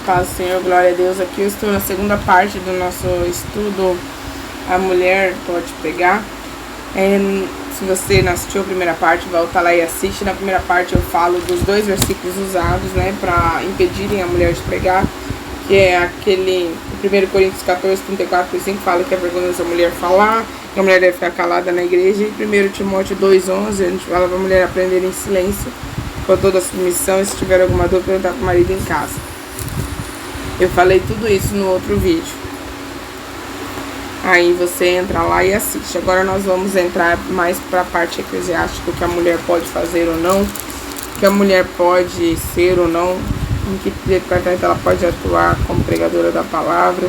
paz do Senhor, glória a Deus. Aqui eu estou na segunda parte do nosso estudo A Mulher Pode Pregar. Se você não assistiu a primeira parte, volta lá e assiste. Na primeira parte eu falo dos 2 versículos usados, né, para impedirem a mulher de pregar, que é aquele 1 Coríntios 14, 34 e 5, fala que é vergonhoso a mulher falar, que a mulher deve ficar calada na igreja. E 1 Timóteo 2,11, a gente fala para a mulher aprender em silêncio, com toda a submissão, e se tiver alguma dúvida, perguntar para o marido em casa. Eu falei tudo isso no outro vídeo. Aí você entra lá e assiste. Agora nós vamos entrar mais para a parte eclesiástica, o que a mulher pode fazer ou não, o que a mulher pode ser ou não, em que departamento ela pode atuar como pregadora da palavra.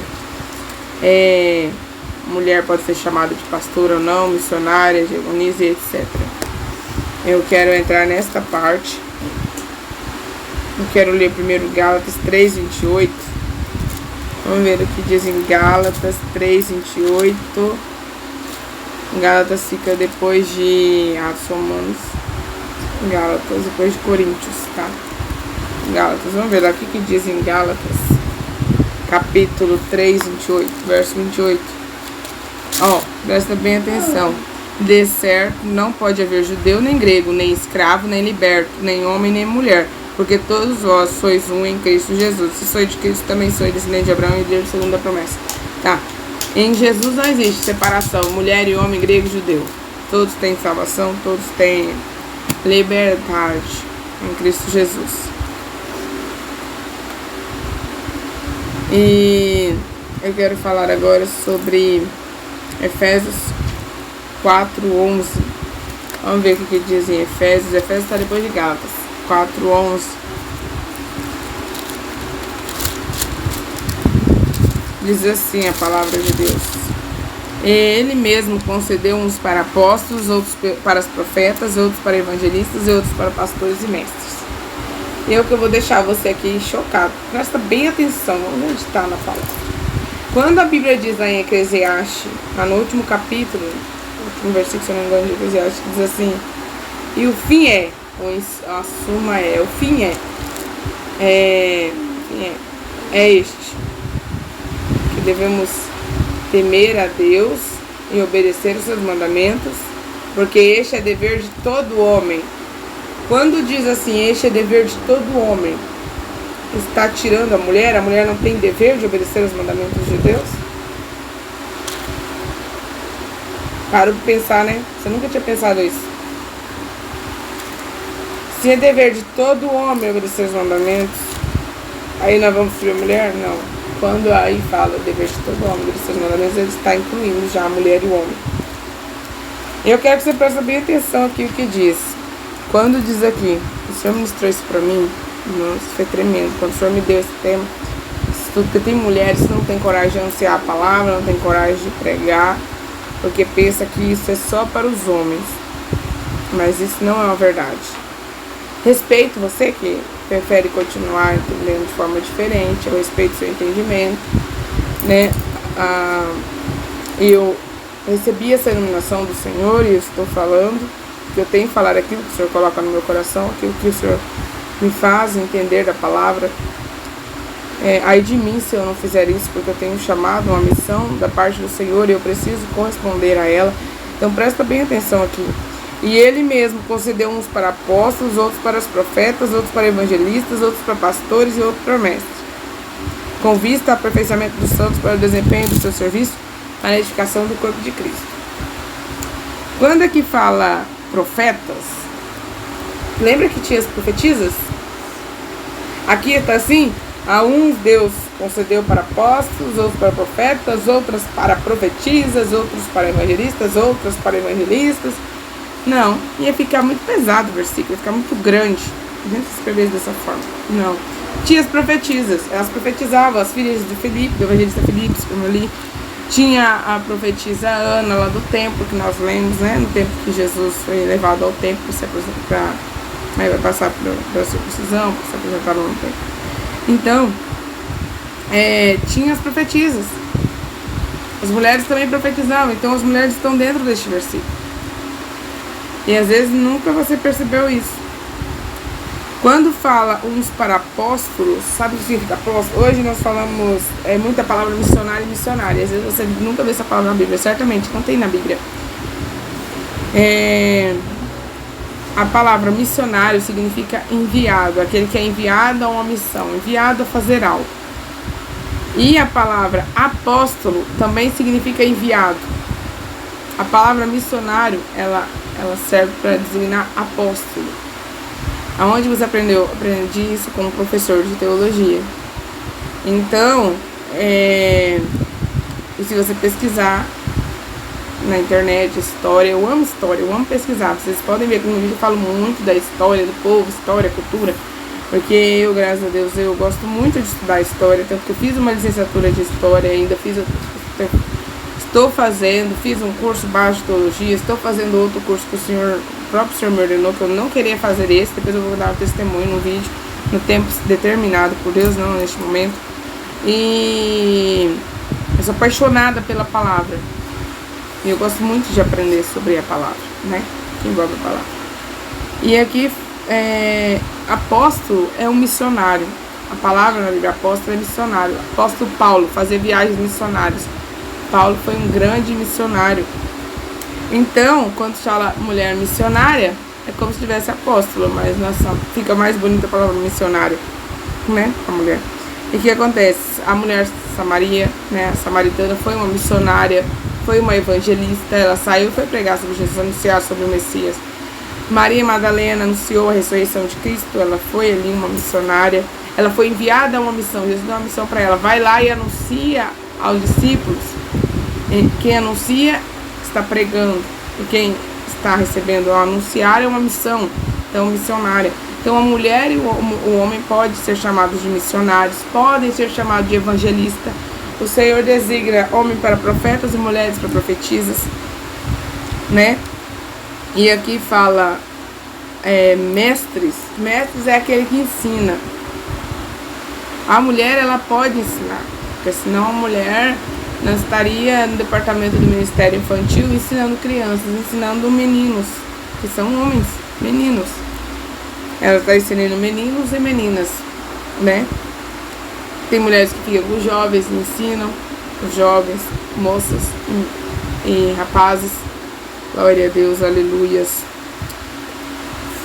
Mulher pode ser chamada de pastora ou não, missionária, diaconisa, etc. Eu quero entrar nesta parte. Eu quero ler primeiro Gálatas 3:28. Vamos ver o que diz em Gálatas 3:28. Gálatas fica depois de Atos Romanos. Gálatas depois de Coríntios, tá? Gálatas, vamos ver lá o que diz em Gálatas, capítulo 3:28, verso 28. Presta bem atenção. De certo, não pode haver judeu nem grego, nem escravo, nem liberto, nem homem, nem mulher, porque todos vós sois um em Cristo Jesus. Se sois de Cristo, também sois descendente de Abraão e de segundo a promessa. Tá? Em Jesus não existe separação, mulher e homem, grego e judeu. Todos têm salvação, todos têm liberdade em Cristo Jesus. E eu quero falar agora sobre Efésios 4:11. Vamos ver o que diz em Efésios. Efésios está depois de Gálatas. 4:11. Diz assim a palavra de Deus: Ele mesmo concedeu uns para apóstolos, outros para os profetas, outros para evangelistas e outros para pastores e mestres. Eu vou deixar você aqui chocado. Presta bem atenção onde está na palavra. Quando a Bíblia diz lá em Eclesiastes, no último capítulo, no último versículo, se não me engano, de Eclesiastes, diz assim: e o fim a suma o fim é este, que devemos temer a Deus e obedecer os seus mandamentos, porque este é dever de todo homem. Quando diz assim, este é dever de todo homem, está tirando a mulher não tem dever de obedecer os mandamentos de Deus? Para de pensar, né? Você nunca tinha pensado isso. Se é dever de todo homem obedecer os mandamentos, aí nós vamos ser mulher? Não. Quando aí fala dever de todo homem obedecer os mandamentos, ele está incluindo já a mulher e o homem. Eu quero que você preste bem atenção aqui o que diz. Quando diz aqui, o Senhor ministrou isso para mim, nossa, foi tremendo. Quando o Senhor me deu esse tema, porque tem mulheres que não tem coragem de anunciar a palavra, não tem coragem de pregar, porque pensa que isso é só para os homens. Mas isso não é uma verdade. Respeito você que prefere continuar entendendo de forma diferente, eu respeito seu entendimento, né? Eu recebi essa iluminação do Senhor e eu estou falando, que eu tenho que falar aquilo que o Senhor coloca no meu coração, aquilo que o Senhor me faz entender da palavra. Aí de mim se eu não fizer isso, porque eu tenho um chamado, uma missão da parte do Senhor e eu preciso corresponder a ela. Então presta bem atenção aqui. E ele mesmo concedeu uns para apóstolos, outros para os profetas, outros para evangelistas, outros para pastores e outros para mestres, com vista ao aperfeiçoamento dos santos para o desempenho do seu serviço, para a edificação do corpo de Cristo. Quando aqui fala profetas, lembra que tinha as profetisas? Aqui está assim: a uns Deus concedeu para apóstolos, outros para profetas, outras para profetisas, outros para evangelistas, outras para evangelistas. Não, ia ficar muito pesado o versículo, ia ficar muito grande. A gente escrever dessa forma. Não. Tinha as profetisas, elas profetizavam, as filhas de Filipe, do evangelista Filipe, como ali. Tinha a profetisa Ana lá do templo, que nós lemos, né? No tempo que Jesus foi levado ao templo para vai passar pela circuncisão, para se apresentar no templo. Então, tinha as profetisas. As mulheres também profetizavam, então as mulheres estão dentro deste versículo. E às vezes nunca você percebeu isso. Quando fala uns para apóstolos, sabe o que significa apóstolo? Hoje nós falamos muita palavra missionário e missionária. Às vezes você nunca vê essa palavra na Bíblia, certamente não tem na Bíblia. A palavra missionário significa enviado, aquele que é enviado a uma missão, enviado a fazer algo. E a palavra apóstolo também significa enviado. A palavra missionário, ela serve para designar apóstolo. Aonde você aprendeu? Aprendi isso com um professor de teologia. Então, e se você pesquisar na internet, história, eu amo pesquisar. Vocês podem ver que no vídeo eu falo muito da história do povo, história, cultura, porque eu, graças a Deus, eu gosto muito de estudar história, tanto que eu fiz uma licenciatura de história, ainda fiz um curso básico de teologia, estou fazendo outro curso que o próprio Senhor me ordenou, que eu não queria fazer esse, depois eu vou dar um testemunho no vídeo, no tempo determinado por Deus, não neste momento. E eu sou apaixonada pela palavra. E eu gosto muito de aprender sobre a palavra, né? Que envolve a palavra. E aqui, apóstolo é um missionário. A palavra na Bíblia, apóstolo, é missionário. Apóstolo Paulo, fazer viagens missionárias. Paulo foi um grande missionário. Então, quando fala mulher missionária, é como se tivesse apóstolo, mas fica mais bonita a palavra missionário, né? A mulher. E o que acontece? A mulher Samaria, né? A samaritana foi uma missionária, foi uma evangelista, ela saiu e foi pregar sobre Jesus, anunciar sobre o Messias. Maria Madalena anunciou a ressurreição de Cristo, ela foi ali uma missionária, ela foi enviada a uma missão, Jesus deu uma missão para ela, vai lá e anuncia aos discípulos. E quem anuncia está pregando, e quem está recebendo ao anunciar é uma missão, então missionária. Então a mulher e o homem podem ser chamados de missionários, podem ser chamados de evangelista. O Senhor designa homem para profetas e mulheres para profetisas, né? E aqui fala mestres. Mestres é aquele que ensina. A mulher, ela pode ensinar, porque senão a mulher não estaria no departamento do Ministério Infantil ensinando crianças, ensinando meninos, que são homens, meninos. Ela está ensinando meninos e meninas, né? Tem mulheres que ficam com os jovens e ensinam, os jovens, moças e rapazes. Glória a Deus, aleluias.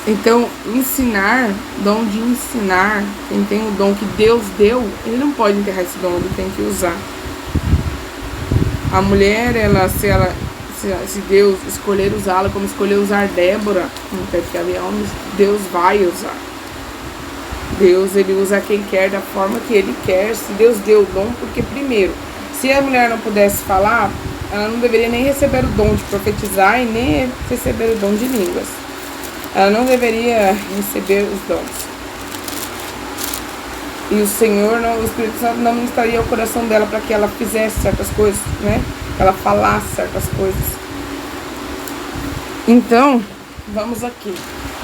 Então, ensinar, dom de ensinar, quem tem o dom que Deus deu, ele não pode enterrar esse dom, ele tem que usar. A mulher, se Deus escolher usá-la, como escolheu usar Débora, não quer que havia homens, Deus vai usar. Deus, ele usa quem quer da forma que ele quer. Se Deus deu o dom, porque primeiro, se a mulher não pudesse falar, ela não deveria nem receber o dom de profetizar e nem receber o dom de línguas. Ela não deveria receber os dons. E o Senhor, o Espírito Santo não ministraria o coração dela para que ela fizesse certas coisas, né? Que ela falasse certas coisas. Então, vamos aqui.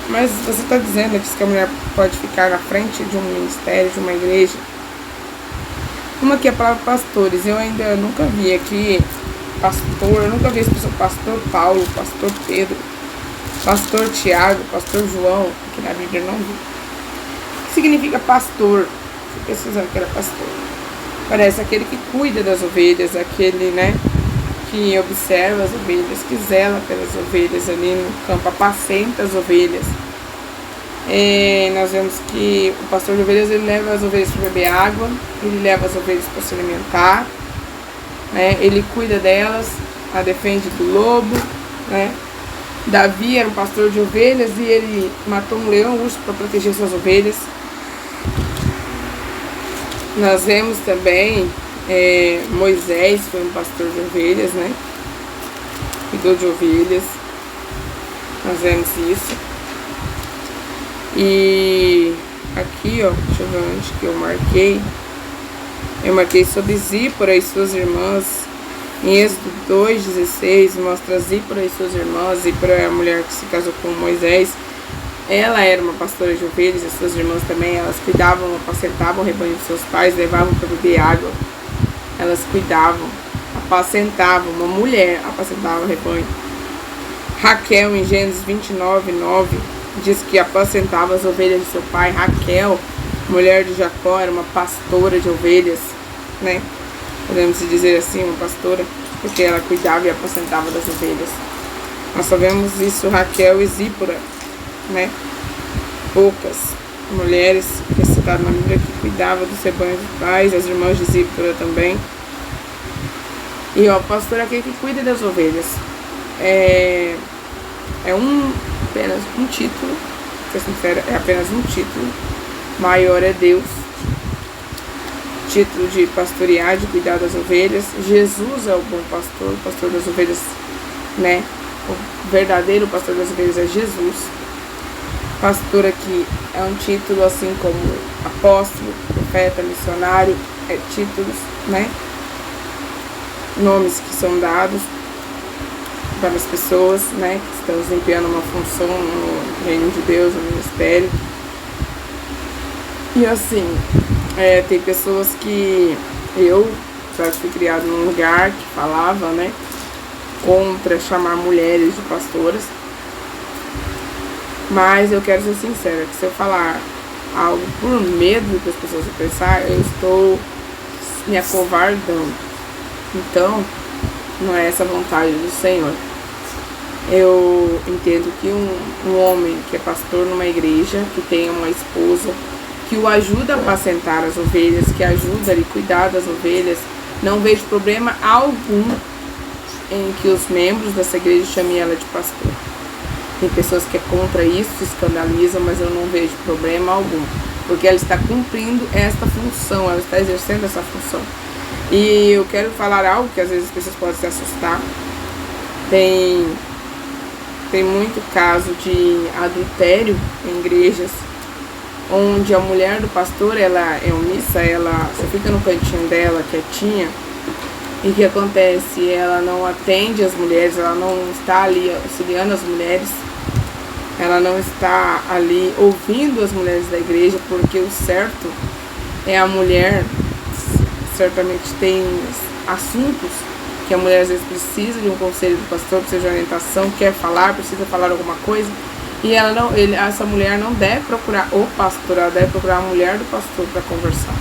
Mas você está dizendo aqui que a mulher pode ficar na frente de um ministério, de uma igreja. Como aqui a palavra pastores, eu ainda nunca vi aqui pastor, eu nunca vi esse pessoal, pastor Paulo, pastor Pedro, pastor Tiago, pastor João, aqui na Bíblia não vi. O que significa pastor? Fui pesquisando que era pastor. Parece aquele que cuida das ovelhas, aquele, né, que observa as ovelhas, que zela pelas ovelhas ali no campo, apacenta as ovelhas. Nós vemos que o pastor de ovelhas, ele leva as ovelhas para beber água, ele leva as ovelhas para se alimentar, né? Ele cuida delas, a defende do lobo, né? Davi era um pastor de ovelhas e ele matou um leão, um urso para proteger suas ovelhas. Nós vemos também Moisés foi um pastor de ovelhas, né? Cuidou de ovelhas. Nós vemos isso. E aqui, ó, deixa eu ver onde que eu marquei. Eu marquei sobre Zípora e suas irmãs. Em Êxodo 2:16 mostra Zípora e suas irmãs. Zípora é a mulher que se casou com Moisés. Ela era uma pastora de ovelhas, e suas irmãs também. Elas cuidavam, apacentavam o rebanho de seus pais, levavam para beber água. Elas cuidavam, apacentavam. Uma mulher apacentava o rebanho. Raquel, em Gênesis 29:9, diz que apacentava as ovelhas de seu pai. Raquel, mulher de Jacó, era uma pastora de ovelhas, né? Podemos dizer assim, uma pastora, porque ela cuidava e apacentava das ovelhas. Nós sabemos isso, Raquel e Zípora, né? Poucas mulheres que é citado na Bíblia que cuidavam dos rebanhos dos pais, as irmãs de Zípora também. E ó, pastor é aquele que cuida das ovelhas. É apenas um título, pra ser sincera, é apenas um título. Maior é Deus. Título de pastorear, de cuidar das ovelhas. Jesus é o bom pastor, o pastor das ovelhas, né? O verdadeiro pastor das ovelhas é Jesus. Pastor aqui é um título assim como apóstolo, profeta, missionário, títulos, né? Nomes que são dados para as pessoas, né, que estão desempenhando uma função no reino de Deus, no ministério. E assim, tem pessoas que eu já fui criado num lugar que falava, né, contra chamar mulheres de pastoras. Mas eu quero ser sincera, que se eu falar algo por medo do que as pessoas vão pensar, eu estou me acovardando. Então, não é essa a vontade do Senhor. Eu entendo que um homem que é pastor numa igreja, que tem uma esposa, que o ajuda a apacentar as ovelhas, que ajuda a cuidar das ovelhas, não vejo problema algum em que os membros dessa igreja chamem ela de pastor. Tem pessoas que é contra isso, se escandalizam, mas eu não vejo problema algum, porque ela está cumprindo esta função, ela está exercendo essa função. E eu quero falar algo que às vezes as pessoas podem se assustar. Tem muito caso de adultério em igrejas, onde a mulher do pastor, ela é omissa, ela só fica no cantinho dela, quietinha. E o que acontece? Ela não atende as mulheres, ela não está ali auxiliando as mulheres, ela não está ali ouvindo as mulheres da igreja, porque o certo é a mulher. Certamente tem assuntos que a mulher às vezes precisa de um conselho do pastor, precisa de orientação, quer falar, precisa falar alguma coisa, e essa mulher não deve procurar o pastor, ela deve procurar a mulher do pastor para conversar.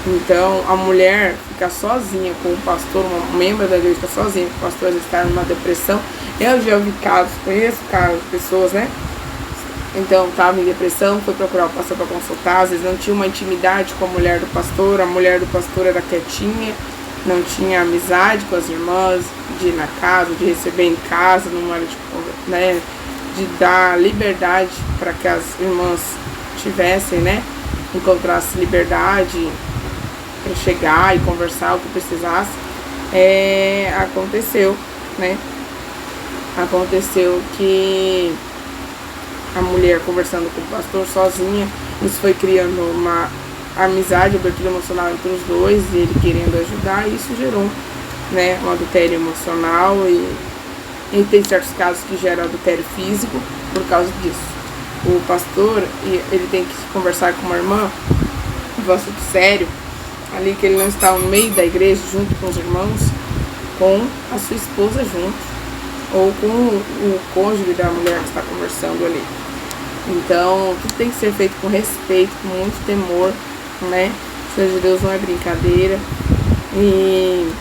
Então a mulher ficar sozinha com o pastor, um membro da igreja ficar sozinha com o pastor, às vezes está numa depressão. Eu já ouvi casos, conheço casos de pessoas, né? Então estava em depressão, foi procurar o pastor para consultar, às vezes não tinha uma intimidade com a mulher do pastor era quietinha, não tinha amizade com as irmãs, de ir na casa, de receber em casa, não era de dar liberdade para que as irmãs tivessem, né, encontrassem liberdade para chegar e conversar o que precisasse. Aconteceu, né? Aconteceu que a mulher conversando com o pastor sozinha, isso foi criando uma amizade, abertura emocional entre os dois, e ele querendo ajudar, e isso gerou, né, um adultério emocional, e tem certos casos que geram adultério físico por causa disso. O pastor, ele tem que conversar com uma irmã, um assunto sério, ali que ele não está no meio da igreja, junto com os irmãos, com a sua esposa junto, ou com o cônjuge da mulher que está conversando ali. Então, tudo tem que ser feito com respeito, com muito temor, né? As coisas de Deus não é brincadeira. E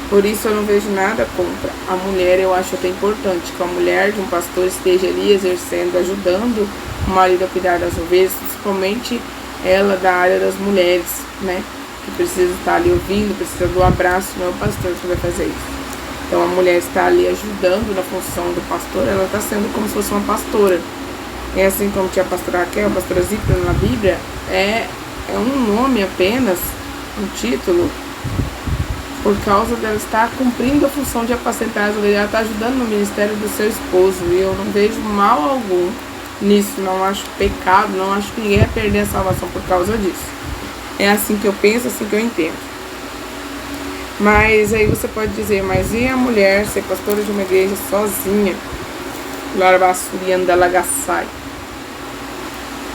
por isso eu não vejo nada contra a mulher. Eu acho até importante que a mulher de um pastor esteja ali exercendo, ajudando o marido a cuidar das ovelhas, principalmente ela da área das mulheres, né? Que precisa estar ali ouvindo, precisa do abraço, não é o pastor que vai fazer isso. Então a mulher está ali ajudando na função do pastor, ela está sendo como se fosse uma pastora. É assim como tinha a pastora Raquel, a pastora Zípora na Bíblia, é um nome apenas, um título, por causa dela estar cumprindo a função de apacentar as ovelhas, ela está ajudando no ministério do seu esposo, e eu não vejo mal algum nisso, não acho pecado, não acho que ninguém vai perder a salvação por causa disso. É assim que eu penso, assim que eu entendo. Mas aí você pode dizer, mas e a mulher ser pastora de uma igreja sozinha?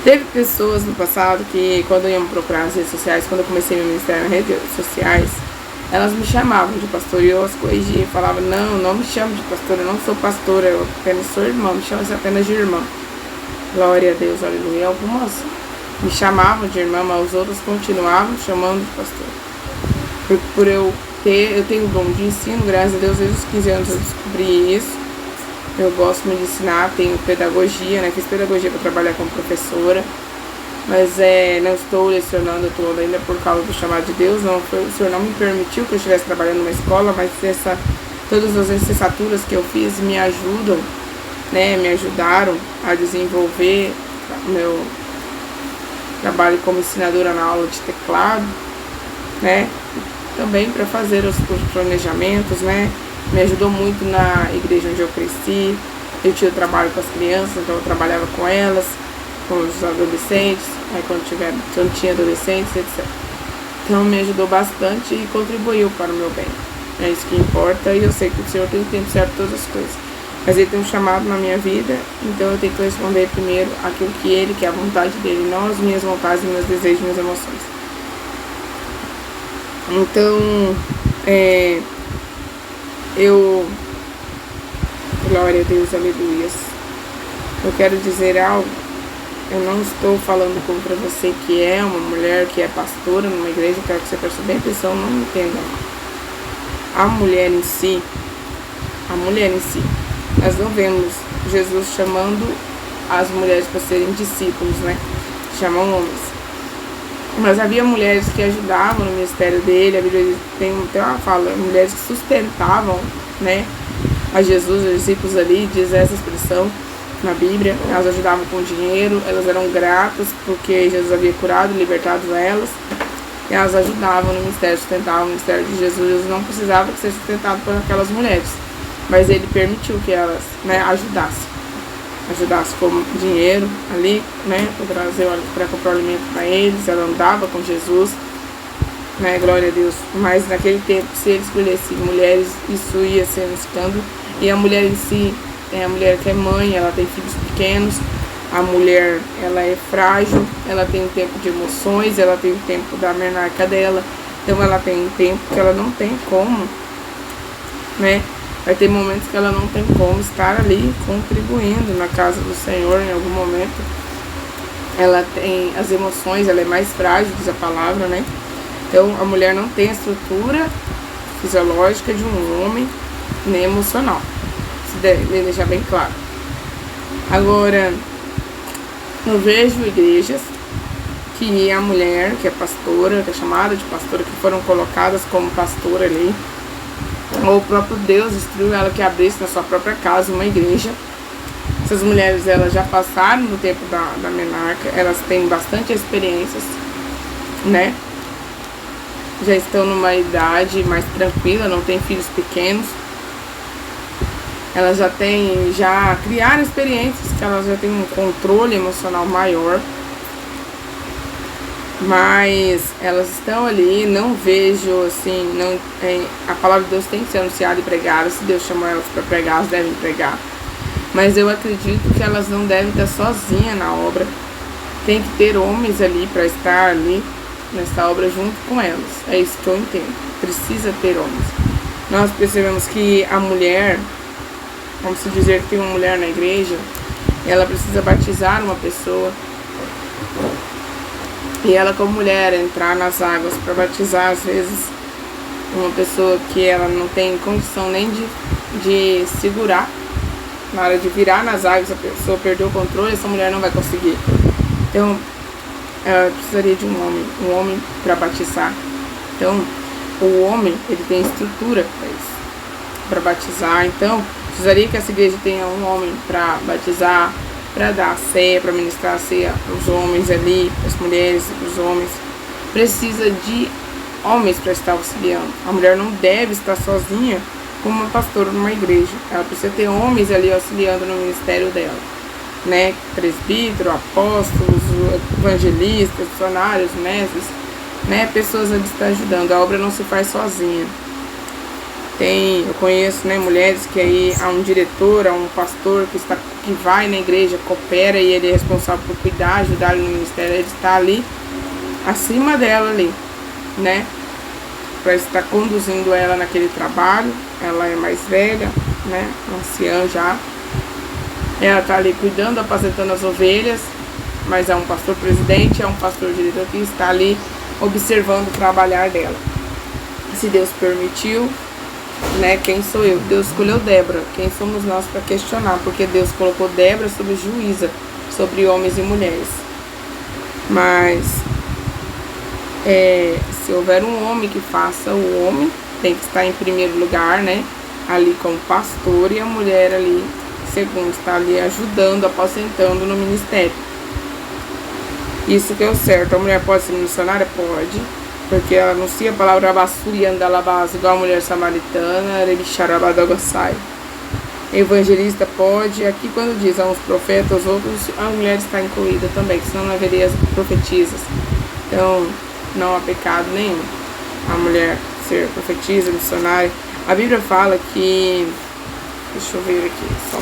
Teve pessoas no passado que, quando iam procurar nas redes sociais, quando eu comecei meu ministério nas redes sociais, elas me chamavam de pastora e eu as corrigia e falava, não me chamo de pastora, eu não sou pastora, eu apenas sou irmã, me chamo apenas de irmã. Glória a Deus, aleluia. Algumas me chamavam de irmã, mas os outros continuavam chamando de pastora. Por eu tenho dom de ensino, graças a Deus, desde os 15 anos eu descobri isso. Eu gosto muito de ensinar, tenho pedagogia, né? Fiz pedagogia para trabalhar como professora, mas não estou lecionando toda ainda por causa do chamado de Deus. O Senhor não me permitiu que eu estivesse trabalhando numa escola, mas todas as licenciaturas que eu fiz me ajudam, né? Me ajudaram a desenvolver o meu trabalho como ensinadora na aula de teclado, né? Também para fazer os planejamentos, né? Me ajudou muito na igreja onde eu cresci. Eu tinha trabalho com as crianças, então eu trabalhava com elas, com os adolescentes, aí quando tinha adolescentes, etc. Então me ajudou bastante e contribuiu para o meu bem. É isso que importa, e eu sei que o Senhor tem o tempo certo para todas as coisas. Mas Ele tem um chamado na minha vida, então eu tenho que responder primeiro aquilo que Ele quer, a vontade dEle, não as minhas vontades, meus desejos, minhas emoções. Então, glória a Deus, aleluias. Eu quero dizer algo, eu não estou falando contra você que é uma mulher, que é pastora numa igreja, eu quero que você preste bem atenção, não me entenda. A mulher em si, nós não vemos Jesus chamando as mulheres para serem discípulos, né? Chamam homens. Mas havia mulheres que ajudavam no ministério dele, a Bíblia tem uma fala, mulheres que sustentavam, né, a Jesus, os discípulos ali, diz essa expressão na Bíblia, elas ajudavam com dinheiro, elas eram gratas porque Jesus havia curado, libertado elas, e elas ajudavam no ministério, sustentavam o ministério de Jesus. Jesus não precisava ser sustentado por aquelas mulheres, mas ele permitiu que elas, né, ajudassem com dinheiro ali, né, para comprar alimento para eles. Ela andava com Jesus, né, glória a Deus. Mas naquele tempo, se ele escolhesse mulheres, isso ia ser um escândalo. E a mulher em si, a mulher que é mãe, ela tem filhos pequenos, a mulher, ela é frágil, ela tem um tempo de emoções, ela tem o tempo da menarca dela, então ela tem um tempo que ela não tem como, né, vai ter momentos que ela não tem como estar ali contribuindo na casa do Senhor. Em algum momento ela tem as emoções, ela é mais frágil, diz a palavra, né? Então a mulher não tem a estrutura fisiológica de um homem, nem emocional. Isso deve deixar bem claro. Agora, eu vejo igrejas que a mulher, que é pastora, que é chamada de pastora, que foram colocadas como pastora ali, ou o próprio Deus instruiu ela que abrisse na sua própria casa uma igreja. Essas mulheres, elas já passaram no tempo da menarca, elas têm bastante experiências, né? Já estão numa idade mais tranquila, não têm filhos pequenos. Elas já criaram experiências, que elas já têm um controle emocional maior. Mas elas estão ali, não vejo assim, a palavra de Deus tem que ser anunciada e pregada. Se Deus chamou elas para pregar, elas devem pregar. Mas eu acredito que elas não devem estar sozinhas na obra. Tem que ter homens ali para estar ali nessa obra junto com elas. É isso que eu entendo. Precisa ter homens. Nós percebemos que a mulher, vamos dizer que tem uma mulher na igreja, ela precisa batizar uma pessoa. E ela, como mulher, entrar nas águas para batizar, às vezes, uma pessoa que ela não tem condição nem de segurar. Na hora de virar nas águas, a pessoa perdeu o controle, essa mulher não vai conseguir. Então, ela precisaria de um homem para batizar. Então, o homem, ele tem estrutura para isso, para batizar. Então, precisaria que essa igreja tenha um homem para batizar, para dar a ceia, para ministrar a ceia para os homens ali, para as mulheres e para os homens. Precisa de homens para estar auxiliando. A mulher não deve estar sozinha como uma pastora numa igreja. Ela precisa ter homens ali auxiliando no ministério dela, né? Presbítero, apóstolos, evangelistas, funcionários, mestres, né? Pessoas ali estão ajudando. A obra não se faz sozinha. Eu conheço, né, mulheres que aí há um diretor, há um pastor que vai na igreja, coopera, e ele é responsável por cuidar, ajudar no ministério. Ele está ali acima dela ali, né? para estar conduzindo ela naquele trabalho. Ela é mais velha, né, anciã já. Ela está ali cuidando, apacentando as ovelhas, mas é um pastor presidente, é um pastor diretor que está ali observando o trabalhar dela. Se Deus permitiu, né, quem sou eu? Deus escolheu Débora. Quem somos nós para questionar? Porque Deus colocou Débora sobre juíza, sobre homens e mulheres. Mas se houver um homem que faça, o homem tem que estar em primeiro lugar, né, ali como pastor, e a mulher ali segundo, está ali ajudando, apacentando no ministério. Isso que é o certo. A mulher pode ser missionária? Pode, porque ela anuncia a palavra basuri andalabás, igual a mulher samaritana, rebicharabadagossai. Evangelista pode. Aqui quando diz a uns profetas, aos outros, a mulher está incluída também, que senão não haveria profetisas. Então, não há pecado nenhum a mulher ser profetisa, missionária. A Bíblia fala que, deixa eu ver aqui, só